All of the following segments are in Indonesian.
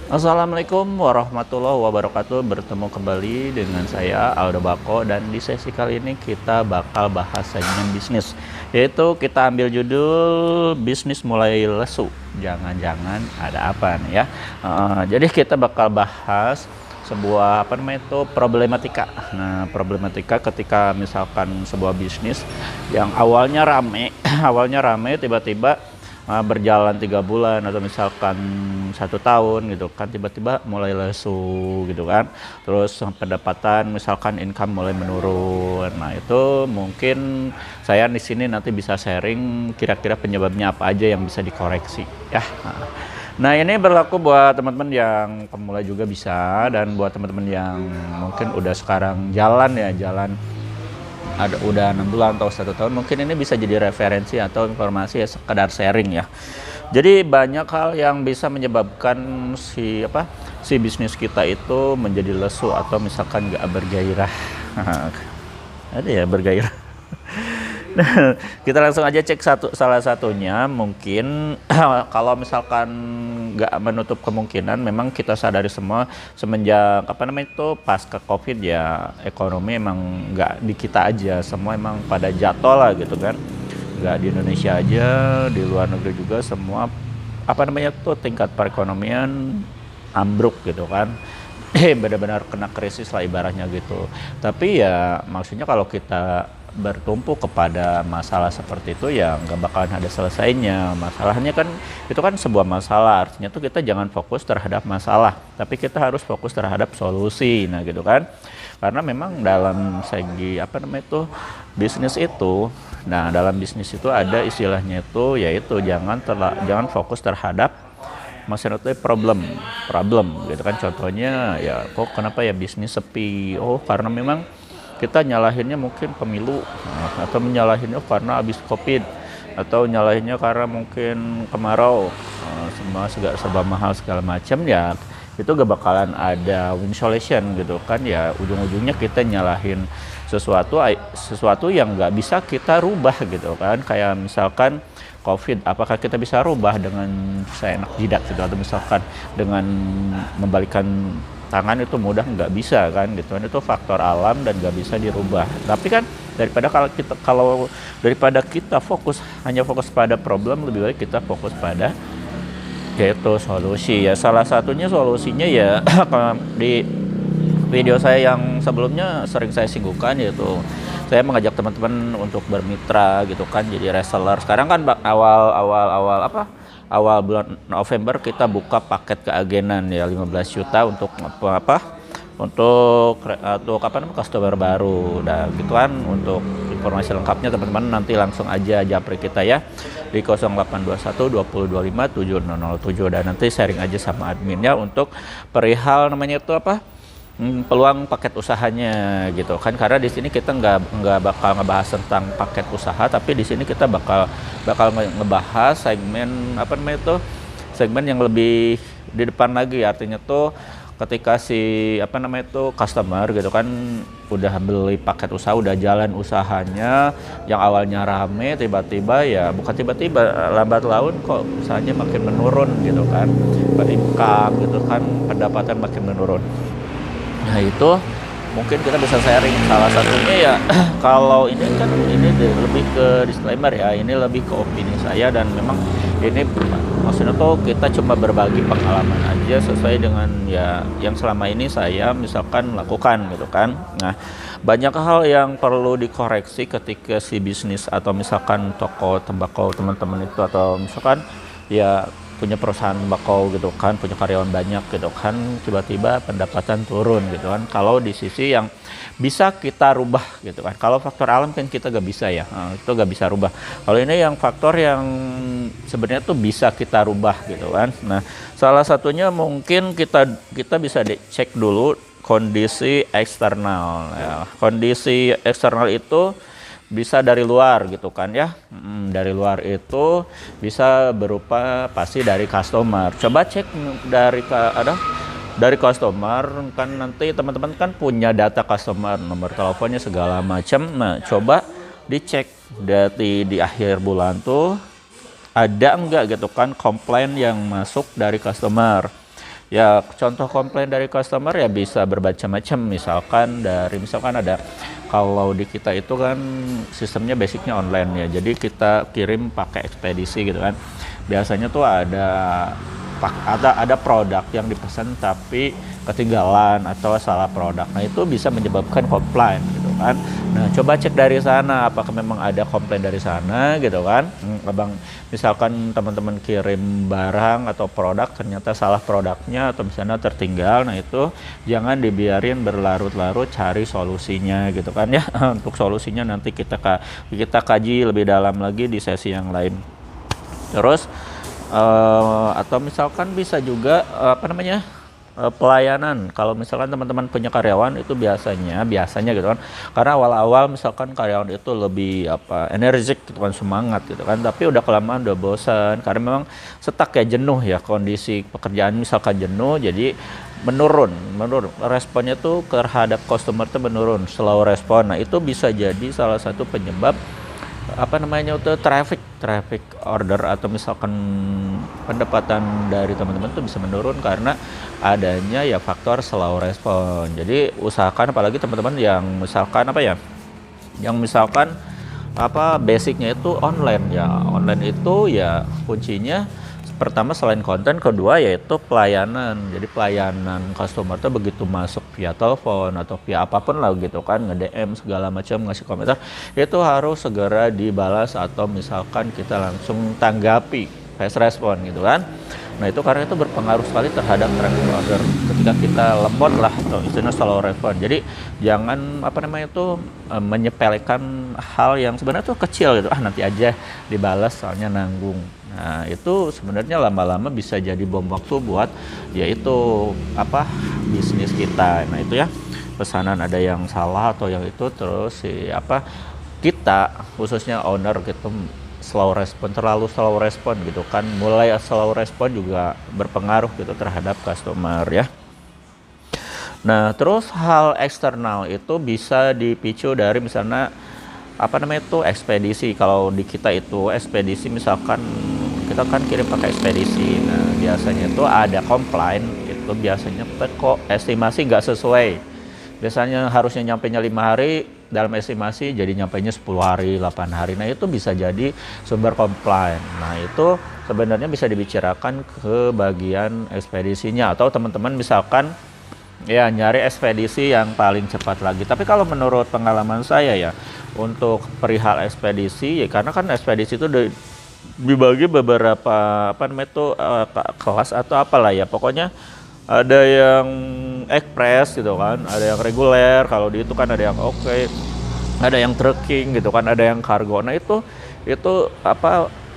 Assalamualaikum warahmatullahi wabarakatuh. Bertemu kembali dengan saya Aldo Bako, dan di sesi kali ini kita bakal bahas segmen bisnis, yaitu kita ambil judul bisnis mulai lesu. Jangan-jangan ada apa nih ya? Jadi kita bakal bahas sebuah problematika. Nah, problematika ketika misalkan sebuah bisnis yang awalnya rame, awalnya rame tiba-tiba berjalan 3 bulan atau misalkan 1 tahun gitu kan, tiba-tiba mulai lesu gitu kan, terus pendapatan misalkan income mulai menurun. Nah, itu mungkin saya di sini nanti bisa sharing kira-kira penyebabnya apa aja yang bisa dikoreksi ya. Nah, ini berlaku buat teman-teman yang pemula juga bisa, dan buat teman-teman yang mungkin udah sekarang jalan ada udah 6 bulan atau 1 tahun, mungkin ini bisa jadi referensi atau informasi ya, sekedar sharing ya. Jadi banyak hal yang bisa menyebabkan si bisnis kita itu menjadi lesu atau misalkan nggak bergairah. Ada ya bergairah. Nah, kita langsung aja cek salah satunya. Mungkin kalau misalkan nggak menutup kemungkinan, memang kita sadari semua semenjak pasca COVID ya, ekonomi emang nggak di kita aja, semua emang pada jatuh lah gitu kan. Nggak di Indonesia aja, di luar negeri juga semua tingkat perekonomian ambruk gitu kan. Benar-benar kena krisis lah ibaratnya gitu. Tapi ya maksudnya kalau kita bertumpu kepada masalah seperti itu ya nggak bakalan ada selesainya. Masalahnya kan itu kan sebuah masalah, artinya tuh kita jangan fokus terhadap masalah, tapi kita harus fokus terhadap solusi. Nah gitu kan, karena memang dalam segi bisnis itu, nah dalam bisnis itu ada istilahnya itu, yaitu jangan fokus terhadap masalah itu problem gitu kan. Contohnya ya, kok kenapa ya bisnis sepi? Oh, karena memang kita nyalahinnya mungkin pemilu, atau menyalahinnya karena habis COVID, atau nyalahinnya karena mungkin kemarau, semua serba mahal segala macam ya. Itu gak bakalan ada win solution gitu kan ya. Ujung-ujungnya kita nyalahin sesuatu yang nggak bisa kita rubah gitu kan. Kayak misalkan COVID, apakah kita bisa rubah dengan seenak jidat gitu, atau misalkan dengan membalikan tangan itu mudah? Nggak bisa kan gitu kan. Itu faktor alam dan nggak bisa dirubah. Tapi kan daripada kita hanya fokus pada problem, lebih baik kita fokus pada yaitu solusi ya. Salah satunya solusinya ya di video saya yang sebelumnya sering saya singgungkan, yaitu saya mengajak teman-teman untuk bermitra gitu kan, jadi reseller. Sekarang kan awal bulan November kita buka paket keagenan ya, 15 juta untuk customer baru. Dan gitu kan, untuk informasi lengkapnya teman-teman nanti langsung aja japri kita ya di 0821 2025 7007, dan nanti sharing aja sama adminnya untuk perihal peluang paket usahanya gitu kan. Karena di sini kita nggak bakal ngebahas tentang paket usaha, tapi di sini kita bakal ngebahas segmen yang lebih di depan lagi. Artinya tuh ketika customer gitu kan udah beli paket usaha, udah jalan usahanya yang awalnya rame, tiba-tiba lambat laun kok usahanya makin menurun gitu kan, income gitu kan, pendapatan makin menurun. Nah, itu mungkin kita bisa sharing salah satunya ya. Kalau ini lebih ke disclaimer ya, ini lebih ke opini saya, dan memang ini maksudnya tuh kita cuma berbagi pengalaman aja sesuai dengan ya yang selama ini saya misalkan lakukan gitu kan. Nah, banyak hal yang perlu dikoreksi ketika si bisnis atau misalkan toko tembakau teman-teman itu, atau misalkan ya punya perusahaan tembakau gitu kan, punya karyawan banyak gitu kan, tiba-tiba pendapatan turun gitu kan. Kalau di sisi yang bisa kita rubah gitu kan, kalau faktor alam kan kita gak bisa ya, itu gak bisa rubah. Kalau ini yang faktor yang sebenarnya tuh bisa kita rubah gitu kan. Nah, salah satunya mungkin kita bisa cek dulu kondisi eksternal ya. Kondisi eksternal itu bisa dari luar gitu kan ya. Dari luar itu bisa berupa pasti dari customer. Coba cek dari customer kan, nanti teman-teman kan punya data customer, nomor teleponnya segala macam. Nah, coba dicek di akhir bulan tuh ada enggak gitu kan komplain yang masuk dari customer. Ya contoh komplain dari customer ya bisa bermacam-macam, misalkan ada, kalau di kita itu kan sistemnya basicnya online ya, jadi kita kirim pakai ekspedisi gitu kan. Biasanya tuh ada produk yang dipesan tapi ketinggalan atau salah produk. Nah, itu bisa menyebabkan komplain gitu kan. Nah, coba cek dari sana apakah memang ada komplain dari sana gitu kan. Abang misalkan teman-teman kirim barang atau produk ternyata salah produknya atau misalnya tertinggal. Nah, itu jangan dibiarin berlarut-larut, cari solusinya gitu kan ya. Untuk solusinya nanti kita kaji lebih dalam lagi di sesi yang lain. Terus atau misalkan bisa juga pelayanan. Kalau misalkan teman-teman punya karyawan itu biasanya gitu kan, karena awal-awal misalkan karyawan itu lebih energik gitu kan, semangat gitu kan, tapi udah kelamaan udah bosan karena memang stuck ya, jenuh ya, kondisi pekerjaan misalkan jenuh, jadi menurun responnya tuh terhadap customer tuh menurun, slow respon. Nah, itu bisa jadi salah satu penyebab traffic order atau misalkan pendapatan dari teman-teman tuh bisa menurun karena adanya ya faktor slow respon. Jadi usahakan, apalagi teman-teman yang misalkan basicnya itu online itu ya kuncinya pertama selain konten, kedua yaitu pelayanan. Jadi pelayanan customer tuh begitu masuk via telepon atau via apapun lah gitu kan, nge-DM segala macam, ngasih komentar, itu harus segera dibalas atau misalkan kita langsung tanggapi, fast respon gitu kan. Nah, itu karena itu berpengaruh sekali terhadap traffic order ketika kita lemot lah atau istilahnya slow respon. Jadi jangan menyepelekan hal yang sebenarnya tuh kecil gitu, nanti aja dibalas soalnya nanggung. Nah, itu sebenarnya lama-lama bisa jadi bom waktu buat yaitu bisnis kita. Nah, itu ya, pesanan ada yang salah atau yang itu, terus kita khususnya owner gitu terlalu slow respon gitu kan. Mulai slow respon juga berpengaruh gitu terhadap customer ya. Nah, terus hal eksternal itu bisa dipicu dari misalnya ekspedisi. Kalau di kita itu ekspedisi, misalkan kita kan kirim pakai ekspedisi. Nah, biasanya itu ada komplain, itu biasanya kok estimasi nggak sesuai. Biasanya harusnya nyampainya 5 hari, dalam estimasi jadi nyampainya 10 hari, 8 hari. Nah, itu bisa jadi sumber komplain. Nah, itu sebenarnya bisa dibicarakan ke bagian ekspedisinya, atau teman-teman misalkan ya nyari ekspedisi yang paling cepat lagi. Tapi kalau menurut pengalaman saya ya, untuk perihal ekspedisi ya, karena kan ekspedisi itu dibagi beberapa kelas atau apalah ya, pokoknya ada yang ekspres gitu kan, ada yang reguler, kalau di itu kan ada yang ada yang trucking gitu kan, ada yang kargo. Nah, itu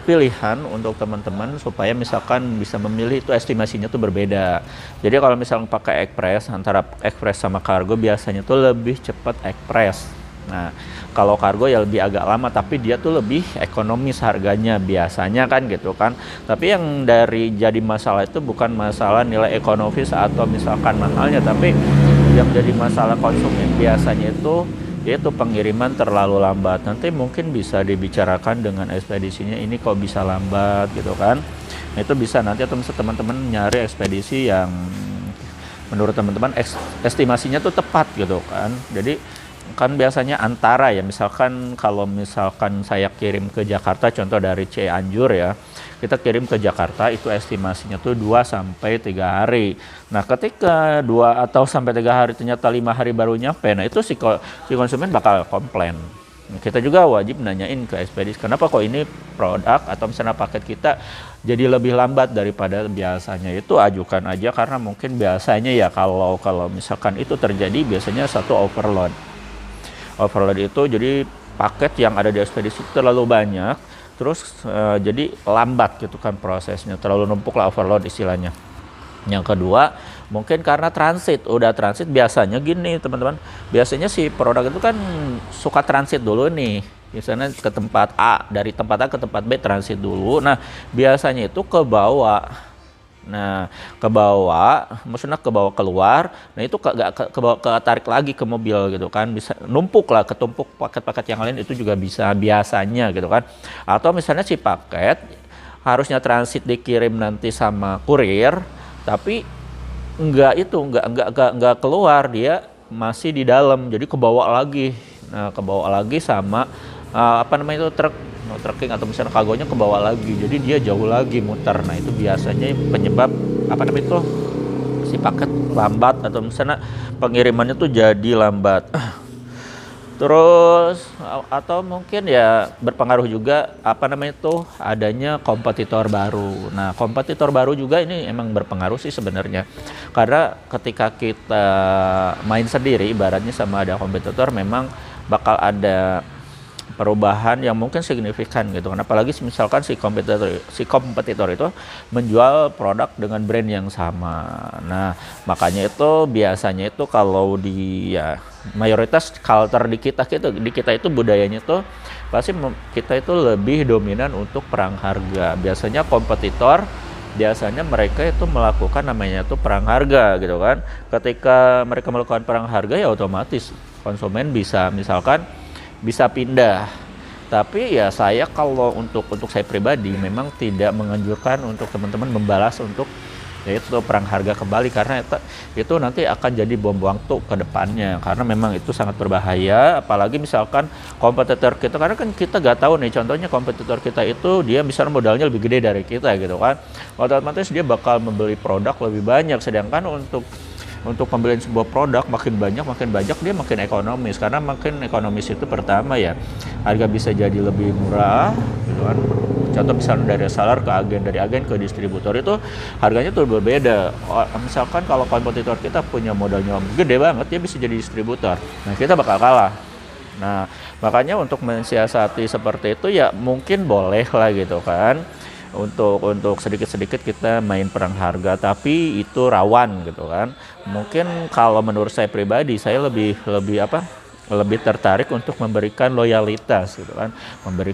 pilihan untuk teman-teman supaya misalkan bisa memilih, itu estimasinya tuh berbeda. Jadi kalau misalnya pakai ekspres, antara ekspres sama kargo biasanya tuh lebih cepat ekspres. Nah, kalau kargo ya lebih agak lama, tapi dia tuh lebih ekonomis harganya biasanya kan gitu kan. Tapi yang jadi masalah itu bukan masalah nilai ekonomis atau misalkan mahalnya, tapi yang jadi masalah konsumen biasanya itu yaitu pengiriman terlalu lambat. Nanti mungkin bisa dibicarakan dengan ekspedisinya, ini kok bisa lambat gitu kan. Nah, itu bisa nanti teman-teman nyari ekspedisi yang menurut teman-teman estimasinya tuh tepat gitu kan. Jadi kan biasanya antara ya, misalkan kalau misalkan saya kirim ke Jakarta, contoh dari Cianjur ya, kita kirim ke Jakarta itu estimasinya tuh 2-3 hari. Nah, ketika 2 atau sampai 3 hari ternyata 5 hari baru nyampe, nah itu si konsumen bakal komplain. Kita juga wajib nanyain ke ekspedisi, kenapa kok ini produk atau misalnya paket kita jadi lebih lambat daripada biasanya. Itu ajukan aja, karena mungkin biasanya ya kalau misalkan itu terjadi, biasanya satu overload itu, jadi paket yang ada di ekspedisi terlalu banyak, terus jadi lambat gitu kan prosesnya, terlalu numpuk lah, overload istilahnya. Yang kedua, mungkin karena transit biasanya gini teman-teman, biasanya si produk itu kan suka transit dulu nih, misalnya ke tempat A, dari tempat A ke tempat B transit dulu. Nah, biasanya itu ke bawah, maksudnya ke bawah keluar. Nah, itu ketarik lagi ke mobil gitu kan, bisa ketumpuk paket-paket yang lain, itu juga bisa biasanya gitu kan. Atau misalnya si paket harusnya transit dikirim nanti sama kurir, tapi Enggak keluar, dia masih di dalam, jadi kebawa lagi. Nah, kebawa lagi sama apa namanya itu trucking atau misalnya kargonya kebawa lagi, jadi dia jauh lagi muter. Nah, itu biasanya penyebab apa namanya itu si paket lambat atau misalnya pengirimannya tuh jadi lambat. Terus atau mungkin ya berpengaruh juga apa namanya itu adanya kompetitor baru. Nah, kompetitor baru juga ini emang berpengaruh sih sebenarnya. Karena ketika kita main sendiri ibaratnya sama ada kompetitor, memang bakal ada perubahan yang mungkin signifikan gitu kan. Apalagi misalkan si kompetitor itu menjual produk dengan brand yang sama. Nah, makanya itu biasanya itu kalau di ya mayoritas culture di kita itu budayanya tuh pasti kita itu lebih dominan untuk perang harga. Biasanya kompetitor biasanya mereka itu melakukan namanya tuh perang harga gitu kan. Ketika mereka melakukan perang harga ya otomatis konsumen bisa misalkan bisa pindah. Tapi ya saya kalau untuk saya pribadi memang tidak menganjurkan untuk teman-teman membalas untuk yaitu perang harga kembali, karena itu nanti akan jadi bom waktu ke depannya, karena memang itu sangat berbahaya. Apalagi misalkan kompetitor kita, karena kan kita nggak tahu nih, contohnya kompetitor kita itu dia misalnya modalnya lebih gede dari kita gitu kan, otomatis dia bakal membeli produk lebih banyak, sedangkan untuk pembelian sebuah produk makin banyak dia makin ekonomis, karena makin ekonomis itu pertama ya harga bisa jadi lebih murah gitu kan. Contoh misalnya dari seller ke agen, dari agen ke distributor itu harganya tuh berbeda. Misalkan kalau kompetitor kita punya modalnya gede banget, dia bisa jadi distributor, nah kita bakal kalah. Nah, makanya untuk mensiasati seperti itu ya mungkin boleh lah gitu kan, untuk sedikit-sedikit kita main perang harga, tapi itu rawan gitu kan. Mungkin kalau menurut saya pribadi, saya lebih tertarik untuk memberikan loyalitas gitu kan,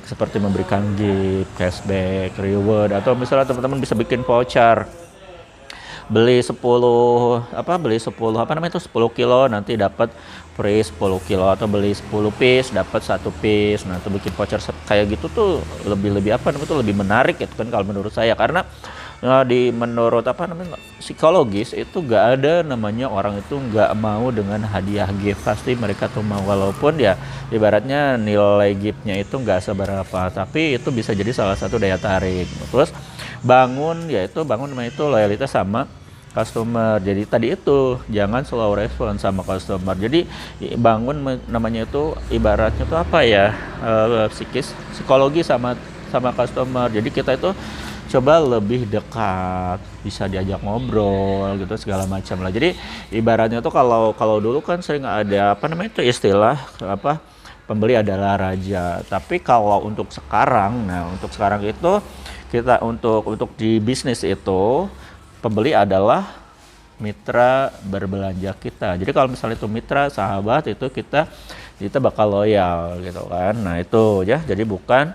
seperti memberikan gift, cashback, reward, atau misalnya teman-teman bisa bikin voucher, beli 10 kilo nanti dapat free 10 kilo, atau beli 10 piece dapat 1 piece. Nah, itu bikin voucher kayak gitu tuh lebih menarik gitu kan kalau menurut saya, karena menurut psikologis itu gak ada namanya orang itu gak mau dengan hadiah gift, pasti mereka tuh mau, walaupun ya ibaratnya nilai giftnya itu gak seberapa, tapi itu bisa jadi salah satu daya tarik. Terus bangun namanya itu loyalitas sama customer. Jadi tadi itu jangan slow respon sama customer. Jadi bangun namanya itu ibaratnya tuh psikologi sama customer. Jadi kita itu coba lebih dekat, bisa diajak ngobrol gitu segala macam lah. Jadi ibaratnya tuh kalau dulu kan sering ada istilah pembeli adalah raja. Tapi kalau untuk sekarang itu kita untuk di bisnis itu pembeli adalah mitra berbelanja kita. Jadi kalau misalnya itu mitra, sahabat, itu kita bakal loyal gitu kan. Nah, itu ya, jadi bukan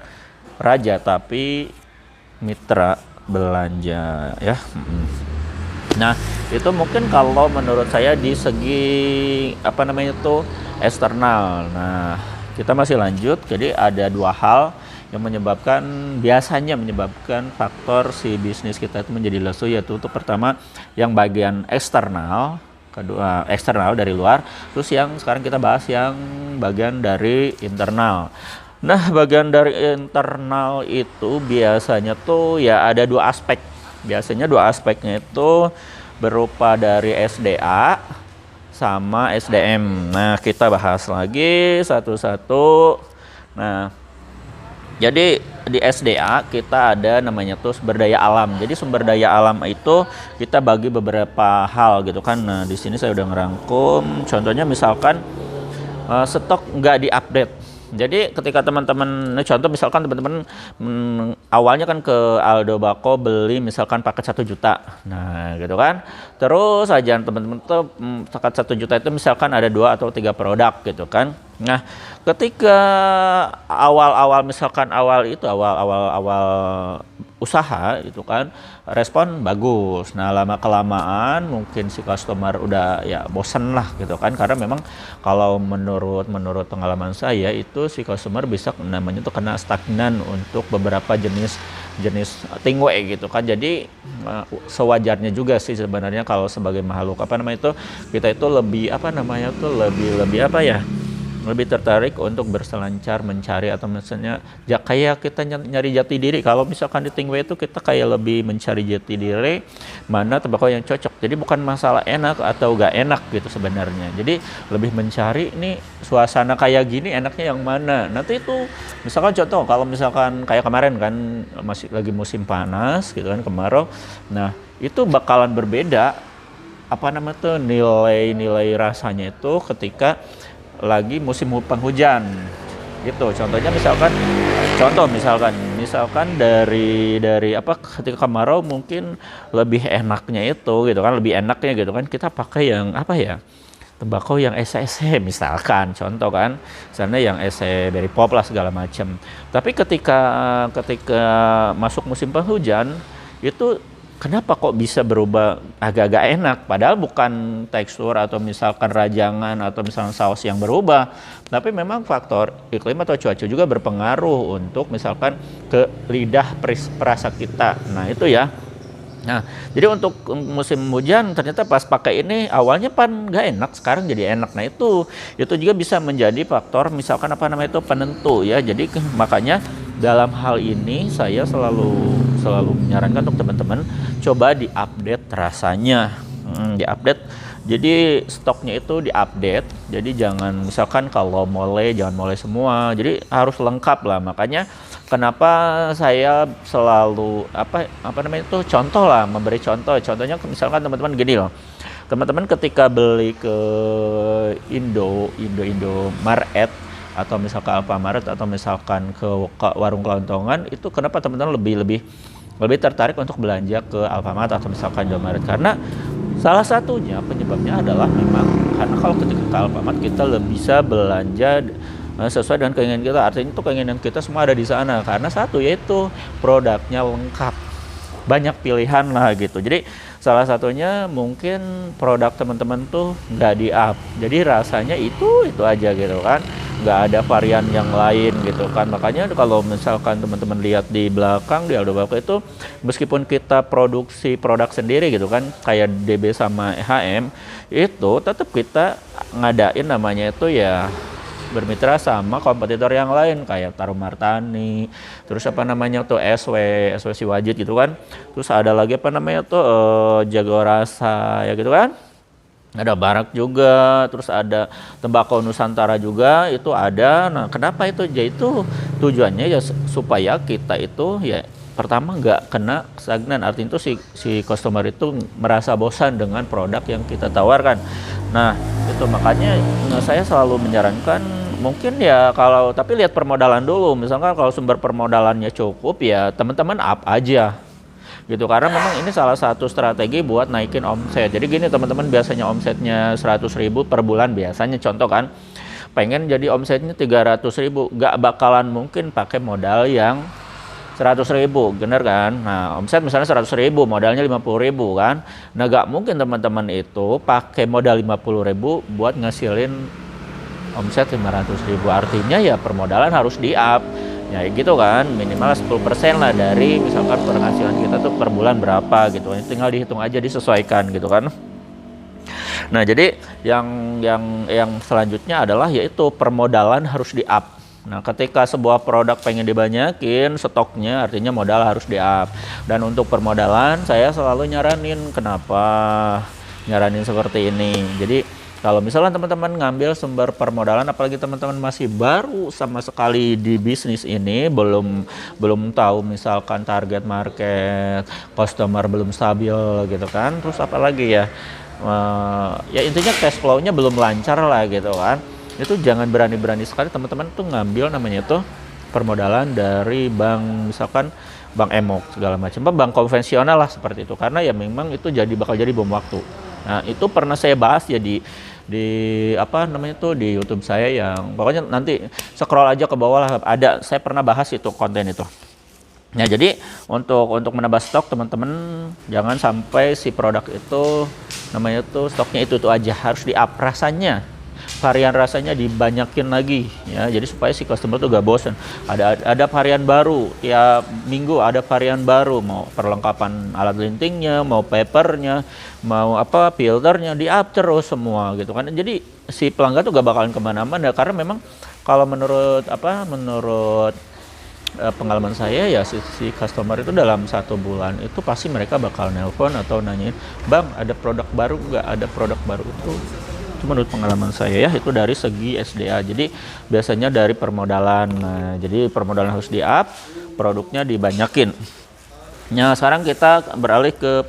raja tapi mitra belanja ya. Nah, itu mungkin kalau menurut saya di segi eksternal. Nah, kita masih lanjut. Jadi ada dua hal yang biasanya menyebabkan faktor si bisnis kita itu menjadi lesu, yaitu untuk pertama yang bagian eksternal, kedua eksternal dari luar, terus yang sekarang kita bahas yang bagian dari internal. Nah, bagian dari internal itu biasanya tuh ya ada dua aspek. Biasanya dua aspeknya itu berupa dari SDA sama SDM. Nah, kita bahas lagi satu-satu. Nah, jadi di SDA kita ada namanya tuh sumber daya alam. Jadi sumber daya alam itu kita bagi beberapa hal gitu kan. Nah, di sini saya udah ngerangkum. Contohnya misalkan stok nggak diupdate. Jadi ketika teman-teman, contoh misalkan teman-teman awalnya kan ke Aldo Bako beli misalkan paket 1 juta. Nah, gitu kan. Terus aja teman-teman tuh paket 1 juta itu misalkan ada 2 atau 3 produk gitu kan. Nah, ketika awal usaha itu kan respon bagus. Nah, lama kelamaan mungkin si customer udah ya bosen lah gitu kan, karena memang kalau menurut pengalaman saya itu si customer bisa namanya tuh kena stagnan untuk beberapa jenis tingwe gitu kan. Jadi sewajarnya juga sih sebenarnya kalau sebagai makhluk apa namanya itu kita itu lebih apa namanya tuh lebih apa ya, lebih tertarik untuk berselancar mencari atau misalnya ya kayak kita nyari jati diri. Kalau misalkan di Tingway itu kita kayak lebih mencari jati diri mana tembakau yang cocok. Jadi bukan masalah enak atau gak enak gitu sebenarnya. Jadi lebih mencari nih suasana kayak gini enaknya yang mana. Nanti itu misalkan contoh kalau misalkan kayak kemarin kan masih lagi musim panas gitu kan, kemarau. Nah itu bakalan berbeda apa namanya tuh nilai rasanya itu ketika lagi musim penghujan gitu. Misalkan dari apa ketika kemarau mungkin lebih enaknya itu gitu kan, lebih enaknya gitu kan kita pakai yang apa ya, tembakau yang ese misalkan contoh kan, sana yang ese dari pop lah segala macam. Tapi ketika masuk musim penghujan itu kenapa kok bisa berubah agak-agak enak, padahal bukan tekstur atau misalkan rajangan atau misalkan saus yang berubah, tapi memang faktor iklim atau cuaca juga berpengaruh untuk misalkan ke lidah perasa kita. Nah itu ya. Nah jadi untuk musim hujan ternyata pas pakai ini awalnya nggak enak, sekarang jadi enak. Nah itu juga bisa menjadi faktor misalkan apa namanya itu penentu ya. Jadi makanya dalam hal ini saya selalu menyarankan untuk teman-teman coba diupdate rasanya, diupdate. Jadi stoknya itu diupdate. Jadi jangan misalkan kalau jangan mole semua. Jadi harus lengkap lah. Makanya kenapa saya selalu apa namanya itu contoh lah, memberi contoh. Contohnya misalkan teman-teman gini loh. Teman-teman ketika beli ke Indomaret atau misalkan Alfamart atau misalkan ke warung kelontongan, itu kenapa teman-teman lebih tertarik untuk belanja ke Alfamart atau misalkan Indomaret? Karena salah satunya penyebabnya adalah memang karena kalau ketika ke Alfamart kita lebih bisa belanja sesuai dengan keinginan kita. Artinya itu keinginan kita semua ada di sana, karena satu yaitu produknya lengkap, banyak pilihan lah gitu. Jadi salah satunya mungkin produk teman-teman tuh nggak di-up, jadi rasanya itu aja gitu kan, nggak ada varian yang lain gitu kan. Makanya kalau misalkan teman-teman lihat di belakang di Aldo Bako itu, meskipun kita produksi produk sendiri gitu kan, kayak DB sama HM, itu tetap kita ngadain namanya itu ya bermitra sama kompetitor yang lain kayak Tarum Martani, terus apa namanya tuh SW si Wajid gitu kan, terus ada lagi apa namanya tuh Jago Rasa ya gitu kan, ada Barak juga, terus ada Tembakau Nusantara juga itu ada. Nah kenapa itu? Ya itu tujuannya ya supaya kita itu ya pertama nggak kena stagnan, artinya itu si customer itu merasa bosan dengan produk yang kita tawarkan. Nah itu makanya saya selalu menyarankan mungkin ya kalau tapi lihat permodalan dulu. Misalkan kalau sumber permodalannya cukup ya teman-teman up aja gitu, karena memang ini salah satu strategi buat naikin omset. Jadi gini teman-teman, biasanya omsetnya 100.000 per bulan biasanya contoh kan, pengen jadi omsetnya 300.000, gak bakalan mungkin pakai modal yang 100.000, bener kan? Nah omset misalnya 100.000, modalnya 50.000 kan. Nah gak mungkin teman-teman itu pakai modal 50.000 buat ngasilin omset 500.000. Artinya ya permodalan harus di-up ya gitu kan, minimal 10% lah dari misalkan penghasilan kita tuh per bulan berapa gitu, tinggal dihitung aja, disesuaikan gitu kan. Nah jadi yang selanjutnya adalah yaitu permodalan harus di-up. Nah ketika sebuah produk pengen dibanyakin stoknya, artinya modal harus di-up. Dan untuk permodalan saya selalu nyaranin seperti ini. Jadi kalau misalnya teman-teman ngambil sumber permodalan, apalagi teman-teman masih baru sama sekali di bisnis ini, belum tahu misalkan target market, customer belum stabil gitu kan, terus apalagi ya, ya intinya cash flow-nya belum lancar lah gitu kan, itu jangan berani-berani sekali teman-teman tuh ngambil namanya itu permodalan dari bank, misalkan bank emok segala macam, bank konvensional lah seperti itu, karena ya memang itu bakal jadi bom waktu. Nah itu pernah saya bahas ya di apa namanya tuh di YouTube saya, yang pokoknya nanti scroll aja ke bawah lah, ada saya pernah bahas itu konten itu. Nah, jadi untuk menambah stok teman-teman jangan sampai si produk itu namanya tuh stoknya itu aja, harus di-up rasanya. Varian rasanya dibanyakin lagi ya. Jadi supaya si customer tuh gak bosen. Ada varian baru, tiap minggu ada varian baru, mau perlengkapan alat lintingnya, mau papernya, mau apa filternya, di-up terus semua gitu kan. Jadi si pelanggan tuh gak bakalan kemana-mana karena memang kalau menurut pengalaman saya ya si customer itu dalam 1 bulan itu pasti mereka bakal nelpon atau nanyain, bang ada produk baru nggak, ada produk baru. Itu menurut pengalaman saya ya, itu dari segi SDA. Jadi biasanya dari permodalan. Nah, jadi permodalan harus di-up, produknya dibanyakin. Nah, sekarang kita beralih ke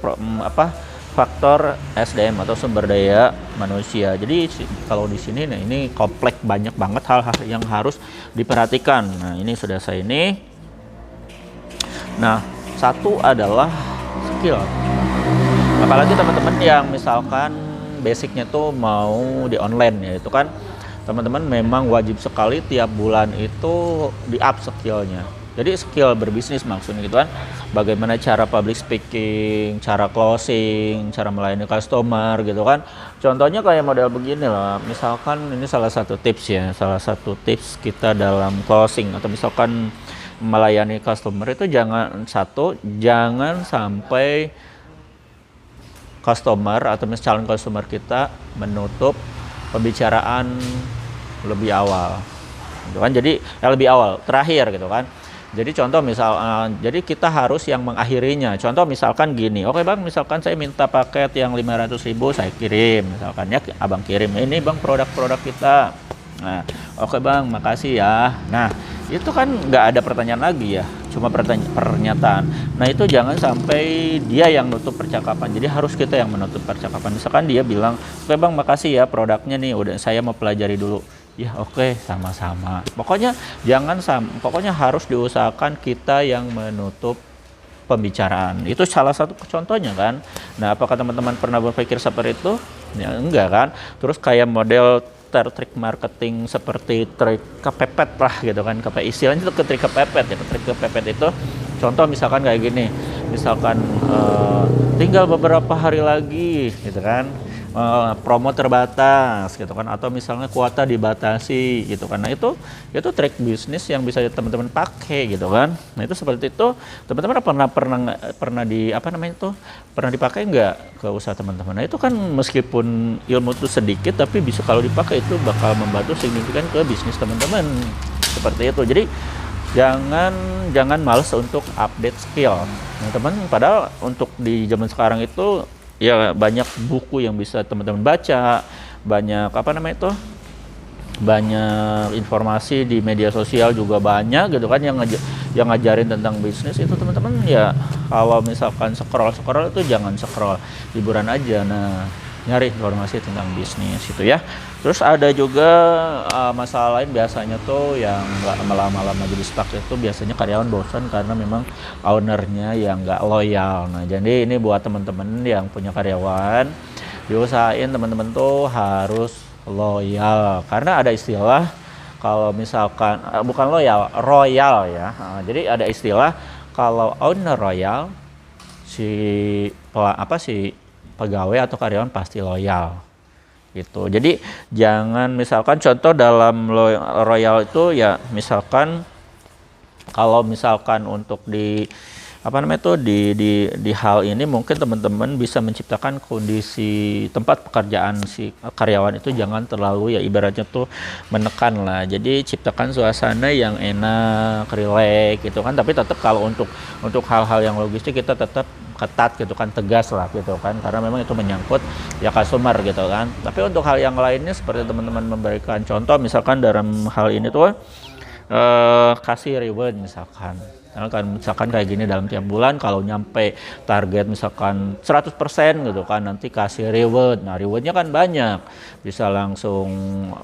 faktor SDM atau sumber daya manusia. Jadi kalau di sini, nah ini kompleks, banyak banget hal-hal yang harus diperhatikan. Nah, ini sudah saya ini. Nah, satu adalah skill. Apalagi teman-teman yang misalkan basicnya tuh mau di online ya, itu kan teman-teman memang wajib sekali tiap bulan itu di-up skillnya. Jadi skill berbisnis maksudnya gitu kan, bagaimana cara public speaking, cara closing, cara melayani customer gitu kan. Contohnya kayak model begini lah, misalkan ini salah satu tips ya, salah satu tips kita dalam closing atau misalkan melayani customer itu jangan sampai customer atau calon customer kita menutup pembicaraan lebih awal gitu kan. Jadi lebih awal, terakhir gitu kan. Jadi contoh jadi kita harus yang mengakhirinya. Contoh misalkan gini, oke bang, misalkan saya minta paket yang 500.000 saya kirim, misalkan ya abang kirim, ini bang produk-produk kita. Nah, oke bang, makasih ya. Nah, itu kan nggak ada pertanyaan lagi ya, cuma pernyataan. Nah, itu jangan sampai dia yang nutup percakapan. Jadi harus kita yang menutup percakapan. Misalkan dia bilang, oke bang, makasih ya produknya nih, udah saya mau pelajari dulu. Ya oke, sama-sama. Pokoknya pokoknya harus diusahakan kita yang menutup pembicaraan. Itu salah satu contohnya kan. Nah, apakah teman-teman pernah berpikir seperti itu? Ya enggak kan. Terus kayak model trik marketing seperti trik kepepet lah gitu kan. Istilahnya itu trik kepepet ya. Trik kepepet itu contoh misalkan kayak gini. Misalkan tinggal beberapa hari lagi gitu kan. Promo terbatas gitu kan, atau misalnya kuota dibatasi gitu kan. Nah, itu trik bisnis yang bisa teman-teman pakai gitu kan. Nah, itu seperti itu teman-teman pernah dipakai nggak ke usaha teman-teman. Nah, itu kan meskipun ilmu itu sedikit tapi bisa kalau dipakai itu bakal membantu signifikan ke bisnis teman-teman seperti itu. Jadi jangan males untuk update skill. Nah, teman, padahal untuk di zaman sekarang itu ya banyak buku yang bisa teman-teman baca, banyak banyak informasi di media sosial juga banyak gitu kan yang ngajarin tentang bisnis. Itu teman-teman ya kalau misalkan scroll itu jangan scroll, hiburan aja. Nah, nyari informasi tentang bisnis itu ya. Terus ada juga masalah lain biasanya tuh yang nggak lama-lama jadi stuck itu biasanya karyawan bosan karena memang ownernya yang nggak loyal. Nah, jadi ini buat teman-teman yang punya karyawan, diusahain teman-teman tuh harus loyal karena ada istilah kalau misalkan bukan loyal, royal ya. Jadi ada istilah kalau owner royal si pegawai atau karyawan pasti loyal gitu. Jadi jangan misalkan contoh dalam royal itu ya misalkan kalau misalkan untuk di hal ini mungkin teman-teman bisa menciptakan kondisi tempat pekerjaan si karyawan itu jangan terlalu ya ibaratnya tuh menekan lah. Jadi ciptakan suasana yang enak, rileks gitu kan. Tapi tetap kalau untuk hal-hal yang logistik kita tetap ketat gitu kan, tegas lah gitu kan, karena memang itu menyangkut ya customer gitu kan. Tapi untuk hal yang lainnya seperti teman-teman memberikan contoh misalkan dalam hal ini tuh kasih reward misalkan kayak gini dalam tiap bulan kalau nyampe target misalkan 100% gitu kan nanti kasih reward. Nah, rewardnya kan banyak, bisa langsung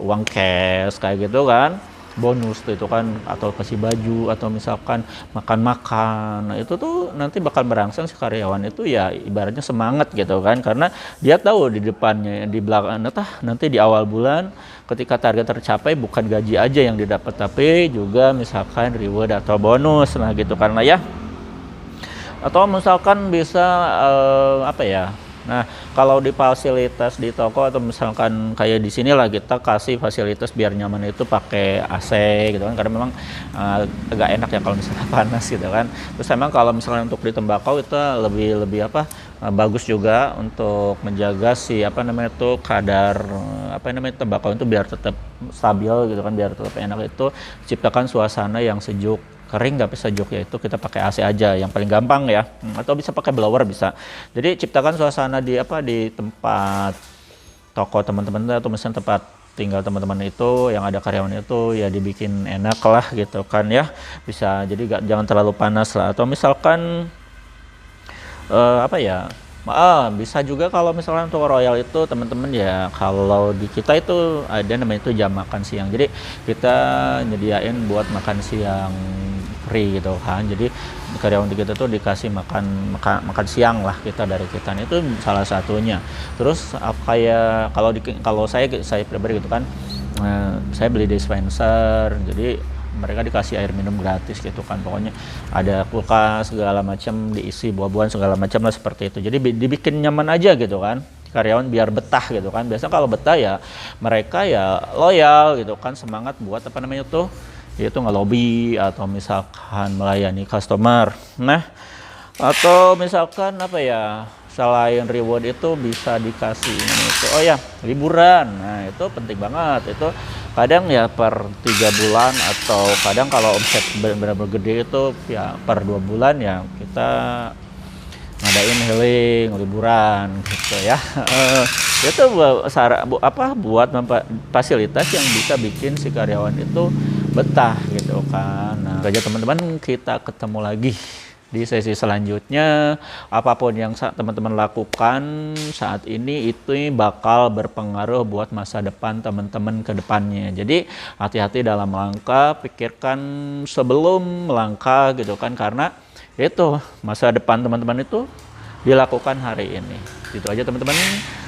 uang cash kayak gitu kan, bonus itu kan, atau kasih baju atau misalkan makan-makan. Nah, itu tuh nanti bakal merangsang si karyawan itu ya ibaratnya semangat gitu kan, karena dia tahu di depannya, di belakang nanti di awal bulan ketika target tercapai bukan gaji aja yang didapat tapi juga misalkan reward atau bonus. Nah, gitu karena ya Atau misalkan bisa apa ya? Nah, kalau di fasilitas di toko atau misalkan kayak di sini lah kita kasih fasilitas biar nyaman itu pakai AC gitu kan, karena memang agak enak ya kalau misalnya panas gitu kan. Terus emang kalau misalnya untuk di tembakau itu lebih lebih apa bagus juga untuk menjaga si apa namanya itu kadar apa namanya tembakau itu biar tetap stabil gitu kan, biar tetap enak itu ciptakan suasana yang sejuk kering nggak bisa sejuk, ya itu kita pakai AC aja yang paling gampang ya. Atau bisa pakai blower bisa. Jadi ciptakan suasana di apa di tempat toko teman-teman atau misalnya tempat tinggal teman-teman itu yang ada karyawan itu ya dibikin enak lah gitu kan ya, bisa jadi jangan terlalu panas lah. Atau misalkan apa ya, bisa juga kalau misalnya untuk royal itu teman-teman ya, kalau di kita itu ada namanya itu jam makan siang, jadi kita nyediain buat makan siang free gitu kan. Jadi karyawan di kita tuh dikasih makan siang lah kita dari kita, itu salah satunya. Terus kayak kalau saya pribadi gitu kan, saya beli dispenser, jadi mereka dikasih air minum gratis gitu kan, pokoknya ada kulkas segala macam diisi buah-buahan segala macam lah seperti itu. Jadi dibikin nyaman aja gitu kan karyawan biar betah gitu kan. Biasanya kalau betah ya mereka ya loyal gitu kan, semangat buat apa namanya tuh yaitu ngelobi atau misalkan melayani customer. Nah, atau misalkan apa ya, selain reward itu bisa dikasih ini itu, oh ya liburan. Nah itu penting banget itu, kadang ya per 3 bulan atau kadang kalau omset benar-benar gede itu ya per 2 bulan ya kita ngadain healing liburan gitu ya. Itu buat fasilitas yang bisa bikin si karyawan itu betah gitu kan. Nah aja teman-teman, kita ketemu lagi di sesi selanjutnya. Apapun yang teman-teman lakukan saat ini itu bakal berpengaruh buat masa depan teman-teman ke depannya. Jadi hati-hati dalam melangkah, pikirkan sebelum melangkah gitu kan, karena itu masa depan teman-teman itu dilakukan hari ini. Itu aja teman-teman.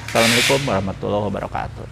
Assalamualaikum warahmatullahi wabarakatuh.